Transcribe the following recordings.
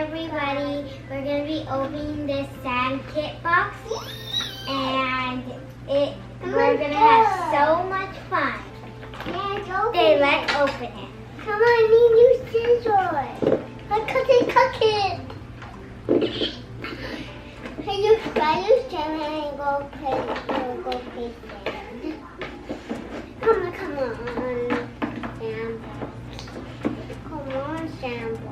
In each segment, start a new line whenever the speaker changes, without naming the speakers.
everybody. We're going to be opening this sand kit box. And we're going to have so much fun. Okay, let's open it.
Come on, I need new scissors. Cut it. Can you stand and go play sand? Come on. Sandbox. Come on, Sandbox.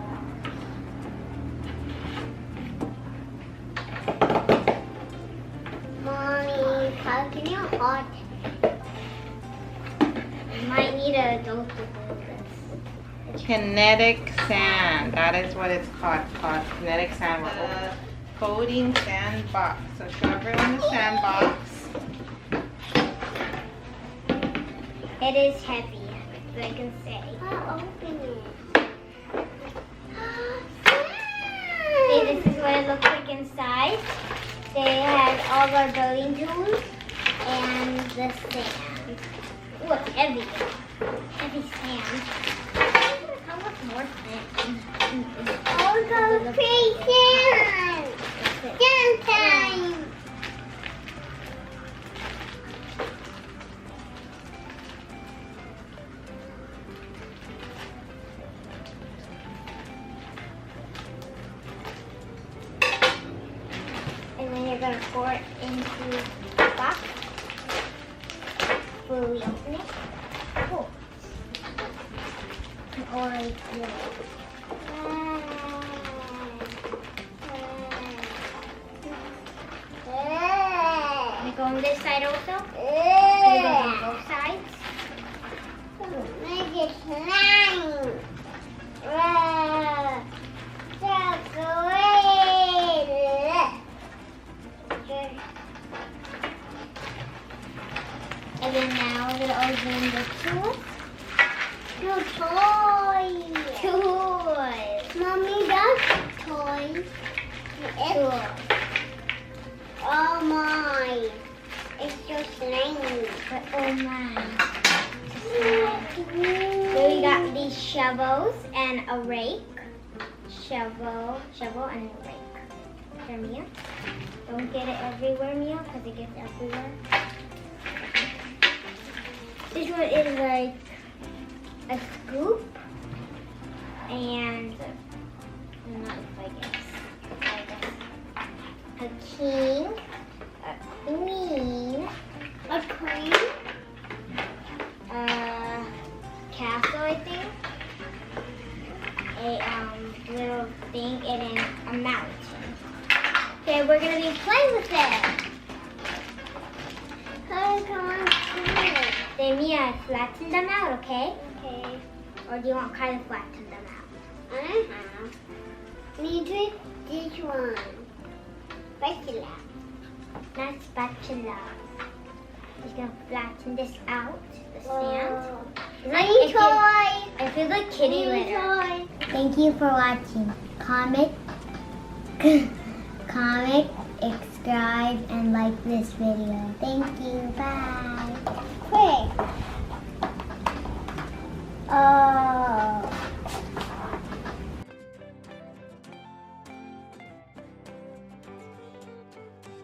Mommy, how can you hot?
You might need an adult to hold this.
Kinetic Sand. That is what it's called. Kinetic Sand. We're coating Sandbox. So show everyone the Sandbox.
It is heavy, so I can say.
I'll open it.
See, this is what it looks like inside. They have all our building tools and the sand. Ooh, it's heavy. Heavy sand. How much more sand?
Oh, go play sand. Sand time.
And then you're going to pour it into the box. Will we open it? Oh. Or like this. Can we go on this side also? Can we go on both sides?
Make it slime.
And then now we're going to open the tools.
No toys.
Tools.
Mommy, that's toys.
Tools.
Oh my. It's so slimy.
But oh my. So we got these shovels and a rake. Shovel and a rake. For Mia. Don't get it everywhere, Mia, because it gets everywhere. This one is like a scoop and not I guess a king, a queen,
A cream.
a castle, I think, a little thing, and then a mountain. Okay, we're gonna be playing with it.
Hey, come on,
Then Mia, flatten them out, okay?
Okay.
Or do you want Kyra to flatten them out?
Me do this one. Spatula.
Not spatula. Just gonna flatten this out, the sand. It's like,
Any toy.
I feel like kitty
Any
litter.
toy.
Thank you for watching. Comment, subscribe, and like this video. Thank you. Bye.
Quick. Oh.